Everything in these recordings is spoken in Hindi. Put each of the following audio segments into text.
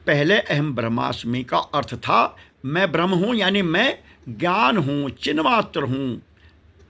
पहले अहम ब्रह्मास्मि का अर्थ था मैं ब्रह्म हूँ, यानी मैं ज्ञान हूँ, चिन्मात्र हूँ,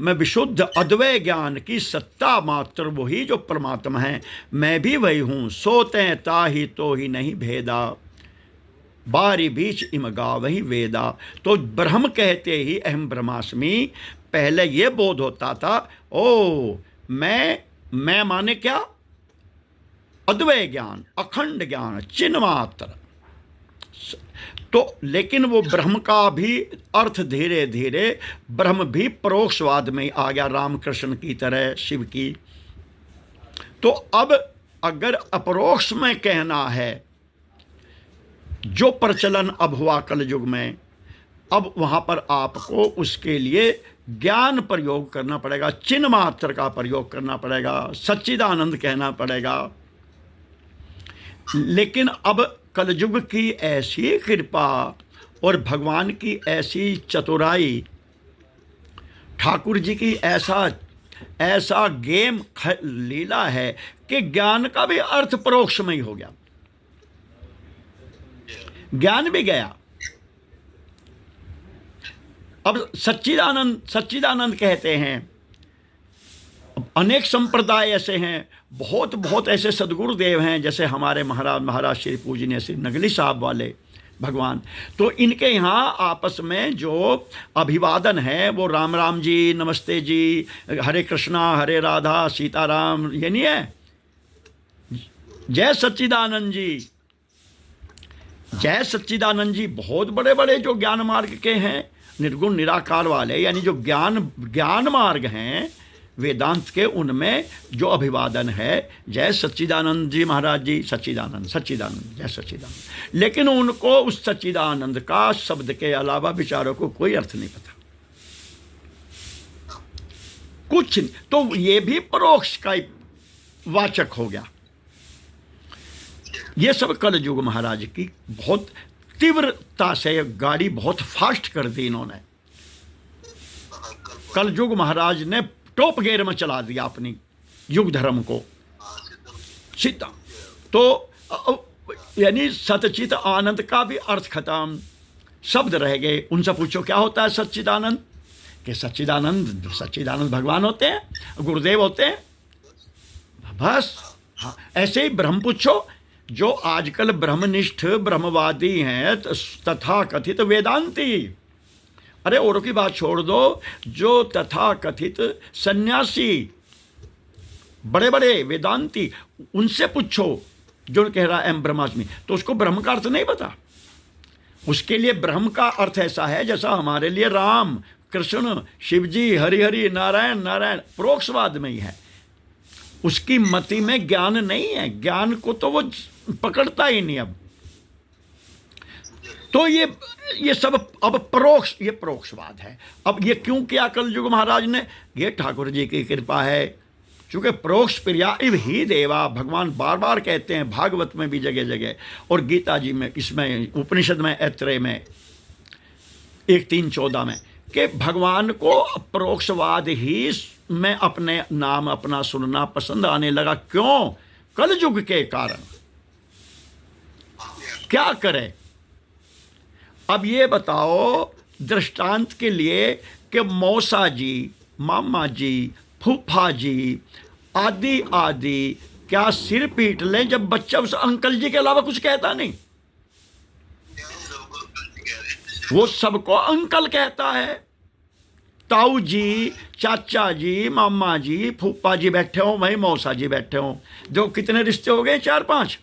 मैं विशुद्ध अद्वय ज्ञान की सत्ता मात्र, वही जो परमात्मा है, मैं भी वही हूँ। सोते ताहि तो ही नहीं भेदा, बारी बीच इमगा वही वेदा। तो ब्रह्म कहते ही अहम ब्रह्मास्मि, पहले ये बोध होता था ओ मैं माने क्या, अद्वय ज्ञान, अखंड ज्ञान, चिन्मात्र। तो लेकिन वो ब्रह्म का भी अर्थ धीरे धीरे ब्रह्म भी परोक्षवाद में आ गया, रामकृष्ण की तरह, शिव की। तो अब अगर अपरोक्ष में कहना है, जो प्रचलन अब हुआ कल युग में, अब वहां पर आपको उसके लिए ज्ञान प्रयोग करना पड़ेगा, चिन्ह मात्र का प्रयोग करना पड़ेगा, सच्चिदानंद कहना पड़ेगा। लेकिन अब कलयुग की ऐसी कृपा और भगवान की ऐसी चतुराई, ठाकुर जी की ऐसा गेम लीला है कि ज्ञान का भी अर्थ परोक्ष में ही हो गया, ज्ञान भी गया। अब सच्चिदानंद कहते हैं। अनेक संप्रदाय ऐसे हैं, बहुत बहुत ऐसे सदगुरुदेव हैं, जैसे हमारे महाराज श्री पूजनीय श्री नगली साहब वाले भगवान। तो इनके यहाँ आपस में जो अभिवादन है वो राम राम जी, नमस्ते जी, हरे कृष्णा, हरे राधा, सीताराम, ये नहीं है, जय सच्चिदानंद जी, जय सच्चिदानंद जी। बहुत बड़े बड़े जो ज्ञान मार्ग के हैं, निर्गुण निराकार वाले, यानी जो ज्ञान मार्ग हैं वेदांत के, उनमें जो अभिवादन है, जय सच्चिदानंद जी महाराज जी, सच्चिदानंद सच्चिदानंद जय सच्चिदानंद। लेकिन उनको उस सच्चिदानंद का शब्द के अलावा बेचारों को कोई अर्थ नहीं पता, कुछ नहीं। तो ये भी परोक्ष का वाचक हो गया। ये सब कल युग महाराज की बहुत तीव्रता से गाड़ी बहुत फास्ट कर दी इन्होंने। कल युग महाराज ने टॉप गियर में चला दिया अपनी युग धर्म को, सीधा। तो यानी सतचित आनंद का भी अर्थ खत्म, शब्द रह गए। उनसे पूछो क्या होता है सच्चिदानंद, कि सच्चिदानंद भगवान होते हैं, गुरुदेव होते हैं, बस। हाँ, ऐसे ही ब्रह्म पूछो, जो आजकल ब्रह्मनिष्ठ ब्रह्मवादी हैं तथा कथित वेदांती, अरे औरों की बात छोड़ दो, जो तथा कथित सन्यासी, बड़े बड़े वेदांती, उनसे पूछो जो कह रहा है एम ब्रह्मास्मि, तो उसको ब्रह्म का अर्थ नहीं पता। उसके लिए ब्रह्म का अर्थ ऐसा है जैसा हमारे लिए राम, कृष्ण, शिवजी, हरि हरि, नारायण नारायण, परोक्षवाद में ही है। उसकी मति में ज्ञान नहीं है, ज्ञान को तो वो पकड़ता ही नहीं। अब तो ये सब अब ये परोक्षवाद है। अब ये क्यों किया कल युग महाराज ने, ये ठाकुर जी की कृपा है। चूंकि परोक्ष प्रिया इव ही देवा, भगवान बार बार कहते हैं, भागवत में भी जगह जगह, और गीता जी में, इसमें उपनिषद में, ऐत्रेय में 1:3-14 में, कि भगवान को परोक्षवाद ही में अपने नाम अपना सुनना पसंद आने लगा। क्यों? कल युग के कारण। क्या करे? अब ये बताओ दृष्टांत के लिए कि मौसा जी, मामा जी, फूफा जी आदि आदि क्या सिर पीट लें जब बच्चा उस अंकल जी के अलावा कुछ कहता नहीं? वो सबको अंकल कहता है। ताऊ जी, चाचा जी, मामा जी, फूफा जी बैठे हों, वही मौसा जी बैठे हों, जो कितने रिश्ते हो गए, 4-5।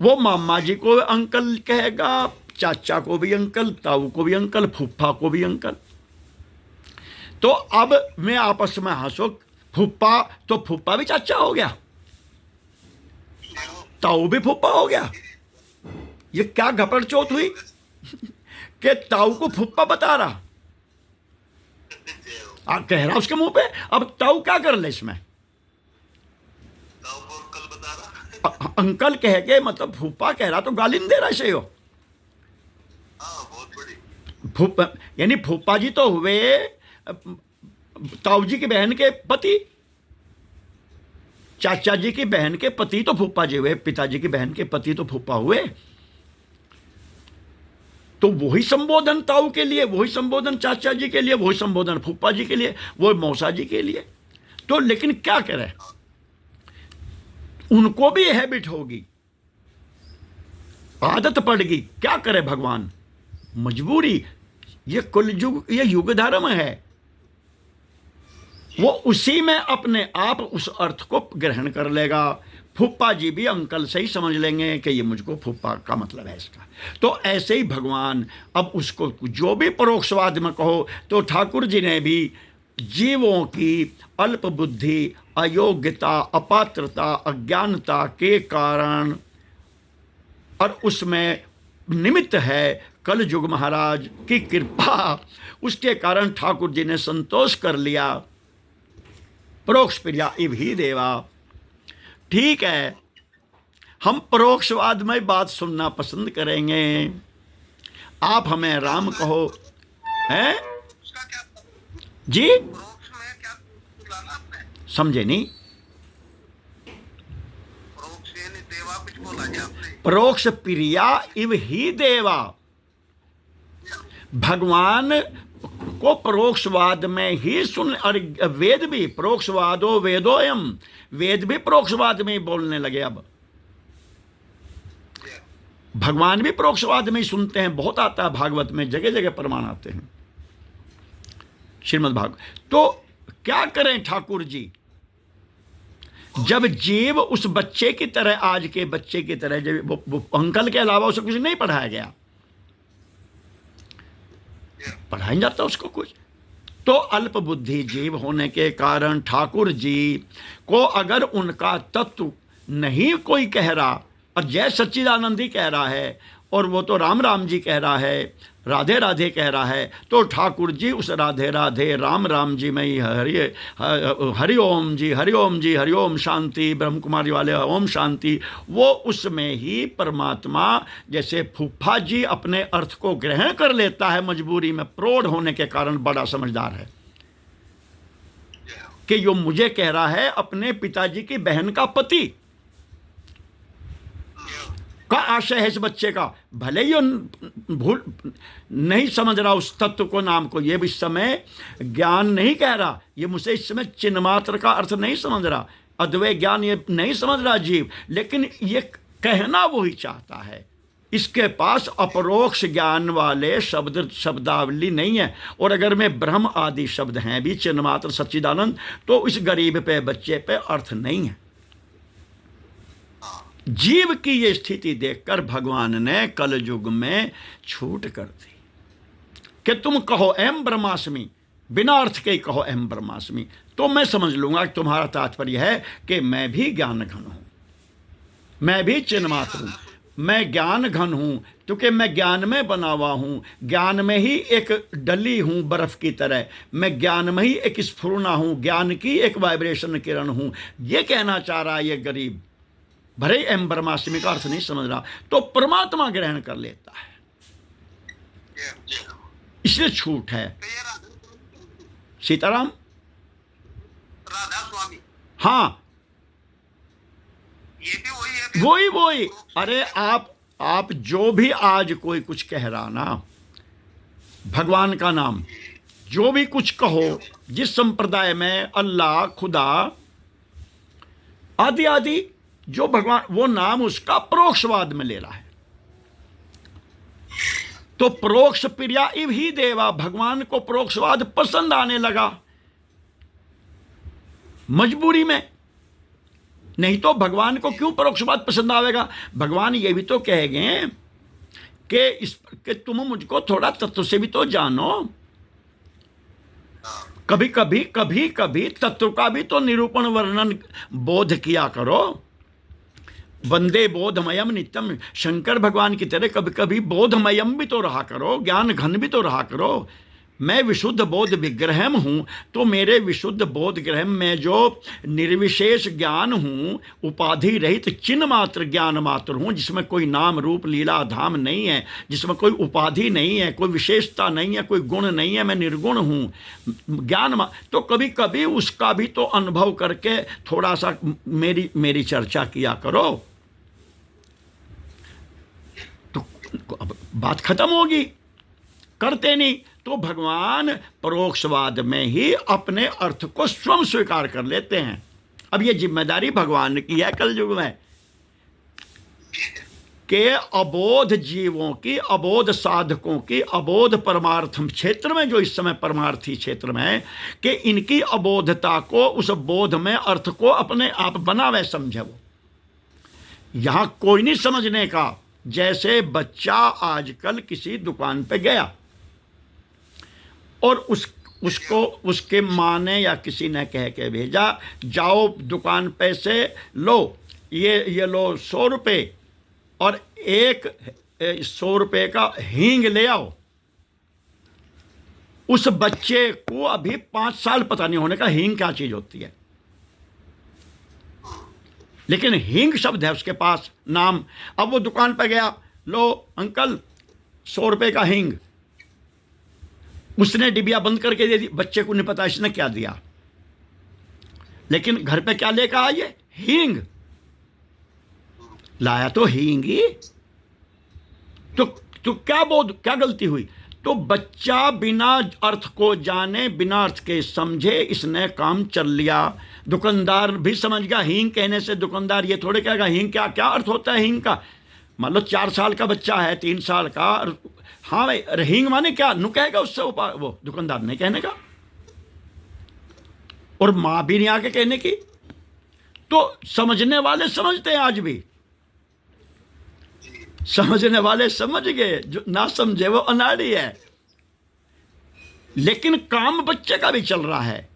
वो मामा जी को अंकल कहेगा, चाचा को भी अंकल, ताऊ को भी अंकल, फूफा को भी अंकल। तो अब मैं आपस में हंसो, फूफा तो फूफा भी चाचा हो गया, ताऊ भी फूफा हो गया। ये क्या घपड़ चौथ हुई कि ताऊ को फूफा बता रहा, कह रहा उसके मुंह पे। अब ताऊ क्या कर ले इसमें? अंकल कह के मतलब फूफा कह रहा तो गाली नहीं दे रहा इसे हो। फूफा यानी फूफा जी तो हुए ताऊ जी की बहन के पति, चाचा जी की बहन के पति तो फूफा जी हुए, पिताजी की बहन के पति तो फूफा हुए। तो वही संबोधन ताऊ के लिए, वही संबोधन चाचा जी के लिए, वही संबोधन फूफा जी के लिए, वो मौसा जी के लिए। तो लेकिन क्या करें, उनको भी हैबिट होगी, आदत पड़ेगी, क्या करे भगवान, मजबूरी। ये कलयुग, ये युग धर्म है। वो उसी में अपने आप उस अर्थ को ग्रहण कर लेगा। फूफा जी भी अंकल से ही समझ लेंगे कि ये मुझको फूफा का मतलब है इसका। तो ऐसे ही भगवान, अब उसको जो भी परोक्षवाद में कहो, तो ठाकुर जी ने भी जीवों की अल्प बुद्धि, अयोग्यता, अपात्रता, अज्ञानता के कारण, और उसमें निमित्त है कलयुग महाराज की कृपा, उसके कारण ठाकुर जी ने संतोष कर लिया। परोक्ष प्रिया इव ही देवा। ठीक है, हम परोक्षवाद में बात सुनना पसंद करेंगे। आप हमें राम कहो, हैं जी? समझे नहीं? परोक्ष प्रिया इव ही देवा। भगवान को परोक्षवाद में ही सुन, और वेद भी परोक्षवादो वेदोयम, वेद भी परोक्षवाद में ही बोलने लगे। अब भगवान भी परोक्षवाद में ही सुनते हैं, बहुत आता है भागवत में, जगह जगह प्रमाण आते हैं, श्रीमद् भागवत। तो क्या करें ठाकुर जी, जब जीव उस बच्चे की तरह, आज के बच्चे की तरह, जब वो अंकल के अलावा उसे कुछ नहीं पढ़ाया गया, पढ़ाया नहीं जाता उसको कुछ, तो अल्प बुद्धि जीव होने के कारण ठाकुर जी को अगर उनका तत्व नहीं कोई कह रहा, और जय सच्चिदानंद ही कह रहा है, और वो तो राम राम जी कह रहा है, राधे राधे कह रहा है, तो ठाकुर जी उस राधे राधे राम राम जी में ही हरि ओम जी, हरि ओम जी, हरि ओम शांति, ब्रह्म कुमारी वाले ओम शांति, वो उसमें ही परमात्मा, जैसे फूफा जी अपने अर्थ को ग्रहण कर लेता है मजबूरी में, प्रौढ़ होने के कारण बड़ा समझदार है, कि जो मुझे कह रहा है अपने पिताजी की बहन का पति का आशय है इस बच्चे का, भले ही भूल नहीं समझ रहा उस तत्व को, नाम को, ये भी इस समय ज्ञान नहीं कह रहा, ये मुझसे इस समय चिन्ह मात्र का अर्थ नहीं समझ रहा, अद्वैत ज्ञान ये नहीं समझ रहा जीव, लेकिन ये कहना वो ही चाहता है। इसके पास अपरोक्ष ज्ञान वाले शब्दावली नहीं है, और अगर में ब्रह्म आदि शब्द हैं भी, चिन्ह मात्र सच्चिदानंद, तो इस गरीब पे, बच्चे पे अर्थ नहीं है। जीव की ये स्थिति देखकर भगवान ने कलयुग में छूट कर दी कि तुम कहो एम ब्रह्मास्मि, बिना अर्थ के ही कहो अहम ब्रह्मास्मि, तो मैं समझ लूंगा कि तुम्हारा तात्पर्य है कि मैं भी ज्ञान घन हूं, मैं भी चिन्मात्र हूं, मैं ज्ञान घन हूं, क्योंकि मैं ज्ञान में बना हुआ हूं, ज्ञान में ही एक डली हूं बर्फ की तरह, मैं ज्ञान में ही एक स्फुरना हूं, ज्ञान की एक वाइब्रेशन किरण हूं। ये कहना चाह रहा है ये गरीब, भले एम ब्रह्मास्मि का अर्थ नहीं समझ रहा, तो परमात्मा ग्रहण कर लेता है, इसलिए छूट है। सीताराम, राधा स्वामी, हाँ ये भी वही है। वही वही। अरे आप जो भी आज कोई कुछ कह रहा ना, भगवान का नाम जो भी कुछ कहो, जिस संप्रदाय में अल्लाह, खुदा आदि आदि जो भगवान, वो नाम उसका परोक्षवाद में ले रहा है। तो परोक्ष प्रिया इव ही देवा, भगवान को परोक्षवाद पसंद आने लगा मजबूरी में, नहीं तो भगवान को क्यों परोक्षवाद पसंद आवेगा। भगवान ये भी तो कहेंगे कि तुम मुझको थोड़ा तत्व से भी तो जानो, कभी कभी तत्व का भी तो निरूपण वर्णन बोध किया करो। वंदे बोधमयम नित्यम, शंकर भगवान की तरह कभी कभी बोधमयम भी तो रहा करो, ज्ञान घन भी तो रहा करो। मैं विशुद्ध बोध विग्रहम हूँ, तो मेरे विशुद्ध बोध ग्रह में जो निर्विशेष ज्ञान हूँ, उपाधि रहित चिन्ह मात्र ज्ञान मात्र हूँ, जिसमें कोई नाम रूप लीला धाम नहीं है, जिसमें कोई उपाधि नहीं है, कोई विशेषता नहीं है, कोई गुण नहीं है, मैं निर्गुण हूँ ज्ञान। तो कभी कभी उसका भी तो अनुभव करके थोड़ा सा मेरी चर्चा किया करो, तो अब बात खत्म होगी। करते नहीं तो भगवान परोक्षवाद में ही अपने अर्थ को स्वयं स्वीकार कर लेते हैं। अब ये जिम्मेदारी भगवान की है कलयुग में, के अबोध जीवों की, अबोध साधकों की, अबोध परमार्थम क्षेत्र में, जो इस समय परमार्थी क्षेत्र में है, कि इनकी अबोधता को, उस बोध में अर्थ को अपने आप बनावे समझे। वो यहां कोई नहीं समझने का। जैसे बच्चा आजकल किसी दुकान पे गया और उसको उसके माँ ने या किसी ने कह के भेजा, जाओ दुकान पे से लो, ये लो 100 रुपये और एक 100 रुपये का हींग ले आओ। उस बच्चे को अभी 5 साल पता नहीं होने का हींग क्या चीज होती है, लेकिन हींग शब्द है उसके पास, नाम। अब वो दुकान पे गया, लो अंकल 100 रुपये का हींग। उसने डिबिया बंद करके दे दी, बच्चे को नहीं पता इसने क्या दिया, लेकिन घर पे क्या लेकर आए, हींग लाया, तो हींग ही। तो क्या गलती हुई? तो बच्चा बिना अर्थ को जाने, बिना अर्थ के समझे इसने काम चल लिया। दुकानदार भी समझ गया, हींग कहने से दुकानदार ये थोड़े कहेगा हींग क्या अर्थ होता है हींग का। मान लो 4 साल का बच्चा है, 3 साल का, हाँ भाई हींग माने क्या, नु कहेगा उससे वो दुकानदार नहीं कहने का, और मां भी नहीं आके कहने की। तो समझने वाले समझते हैं, आज भी समझने वाले समझ गए, जो ना समझे वो अनाड़ी है। लेकिन काम बच्चे का भी चल रहा है,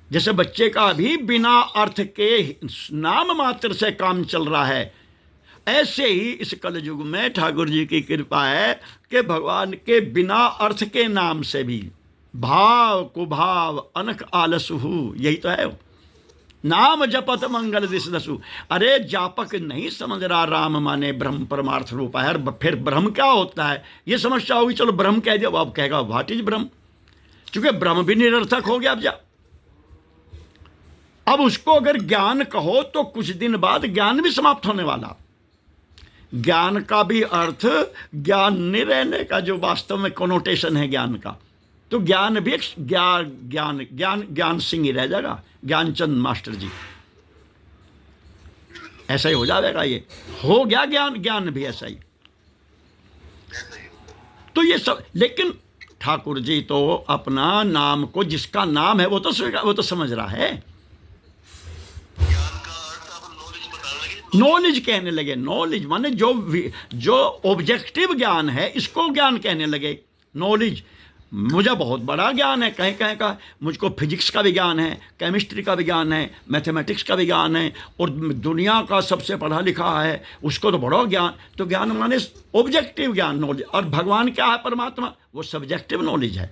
जैसे बच्चे का भी बिना अर्थ के नाम मात्र से काम चल रहा है, ऐसे ही इस कलयुग में ठाकुर जी की कृपा है कि भगवान के बिना अर्थ के नाम से भी भाव कुभाव अनक आलसुहु, यही तो है। नाम जपत मंगल दिस दसु। अरे जापक नहीं समझ रहा राम माने ब्रह्म परमार्थ रूप है। फिर ब्रह्म क्या होता है ये समस्या होगी, चलो ब्रह्म कह दिया, अब कहेगा व्हाट इज ब्रह्म, क्योंकि ब्रह्म भी निरर्थक हो गया। अब उसको अगर ज्ञान कहो तो कुछ दिन बाद ज्ञान भी समाप्त होने वाला। ज्ञान का भी अर्थ ज्ञान नहीं रहने का, जो वास्तव में कोनोटेशन है ज्ञान का, तो ज्ञान भी ज्ञान सिंह ही रह जाएगा, ज्ञानचंद मास्टर जी। ऐसा ही हो जाएगा, ये हो गया ज्ञान भी ऐसा ही। तो ये सब, लेकिन ठाकुर जी तो अपना नाम को, जिसका नाम है वो तो समझ रहा है। नॉलेज कहने लगे, नॉलेज माने जो ऑब्जेक्टिव ज्ञान है, इसको ज्ञान कहने लगे। नॉलेज, मुझे बहुत बड़ा ज्ञान है, कहीं कहीं का मुझको फिजिक्स का भी ज्ञान है, केमिस्ट्री का भी ज्ञान है, मैथमेटिक्स का भी ज्ञान है, और दुनिया का सबसे पढ़ा लिखा है उसको तो बड़ा ज्ञान। तो ज्ञान माने ऑब्जेक्टिव ज्ञान, नॉलेज। और भगवान क्या है, परमात्मा, वो सब्जेक्टिव नॉलेज है,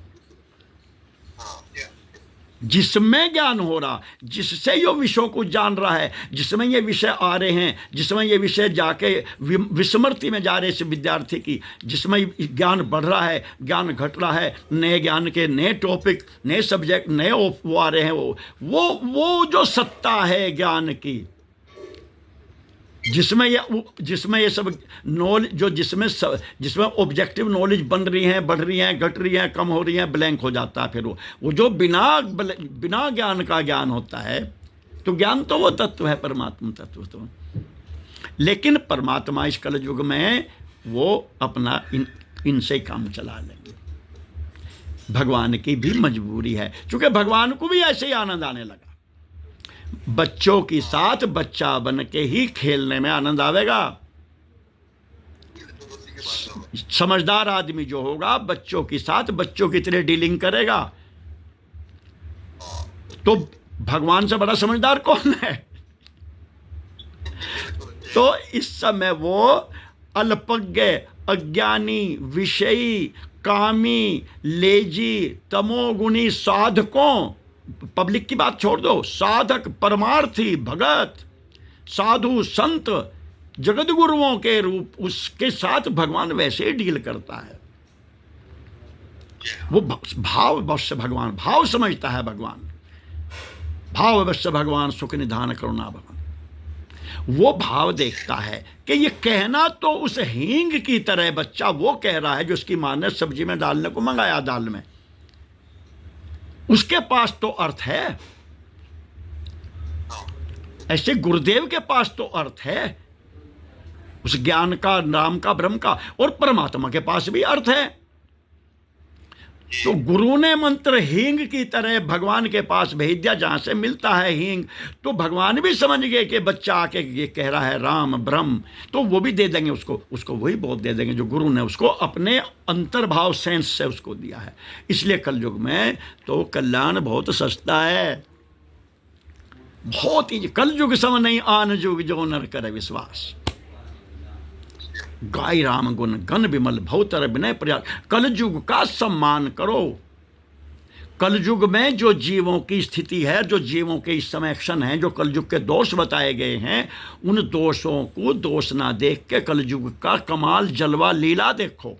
जिसमें ज्ञान हो रहा, जिससे ये विषयों को जान रहा है, जिसमें ये विषय आ रहे हैं, जिसमें ये विषय जाके विस्मृति में जा रहे इस विद्यार्थी की, जिसमें ज्ञान बढ़ रहा है, ज्ञान घट रहा है, नए ज्ञान के नए टॉपिक, नए सब्जेक्ट, नए वो आ रहे हैं, वो जो सत्ता है ज्ञान की, जिसमें ये सब नॉलेज, जो जिसमें ऑब्जेक्टिव नॉलेज बन रही हैं, बढ़ रही हैं, घट रही हैं, कम हो रही हैं, ब्लैंक हो जाता है। फिर वो जो बिना ज्ञान का ज्ञान होता है, तो ज्ञान तो वो तत्व है, परमात्मा तत्व तो। लेकिन परमात्मा इस कलयुग में वो अपना इनसे काम चला लेंगे। भगवान की भी मजबूरी है, क्योंकि भगवान को भी ऐसे ही आनंद आने लगा। बच्चों के साथ बच्चा बन के ही खेलने में आनंद आवेगा। समझदार आदमी जो होगा, बच्चों के साथ बच्चों की तरह डीलिंग करेगा। तो भगवान से बड़ा समझदार कौन है? तो इस समय वो अल्पज्ञ, अज्ञानी, विषयी, कामी, लेजी, तमोगुणी साधकों, पब्लिक की बात छोड़ दो, साधक, परमार्थी, भगत, साधु, संत, जगत गुरुओं के रूप उसके साथ भगवान वैसे ही डील करता है। वो भाव वश भगवान, भाव समझता है भगवान, भाव वश भगवान सुख निधान करुणा भगवान। वो भाव देखता है कि ये कहना तो उस हींग की तरह बच्चा वो कह रहा है जो उसकी मां ने सब्जी में डालने को मंगाया, दाल में, उसके पास तो अर्थ है, ऐसे गुरुदेव के पास तो अर्थ है, उस ज्ञान का, नाम का, ब्रह्म का, और परमात्मा के पास भी अर्थ है। तो गुरु ने मंत्र हींग की तरह भगवान के पास भेज दिया, जहां से मिलता है हींग, तो भगवान भी समझ गए कि बच्चा आके ये कह रहा है राम ब्रह्म, तो वो भी दे देंगे उसको वही बोध दे देंगे जो गुरु ने उसको अपने अंतर्भाव सेंस से उसको दिया है। इसलिए कलयुग में तो कल्याण बहुत सस्ता है, बहुत ही। कलयुग सम नहीं आन जुग, जो नर करे विश्वास। गाय राम गुण गण विमल भवतर विनय प्रयास। कलयुग का सम्मान करो। कलयुग में जो जीवों की स्थिति है, जो जीवों के इस समय एक्शन है, जो कलयुग के दोष बताए गए हैं, उन दोषों को दोष ना देख के कलयुग का कमाल जलवा लीला देखो।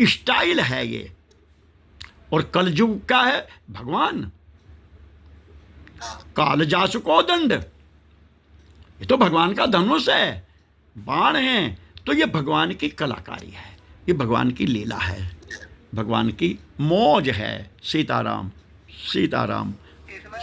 स्टाइल है ये। और कलयुग का है भगवान, काल जासु को दंड, ये तो भगवान का धनुष है, बाण है। तो ये भगवान की कलाकारी है, ये भगवान की लीला है, भगवान की मौज है। सीताराम सीताराम। इसमें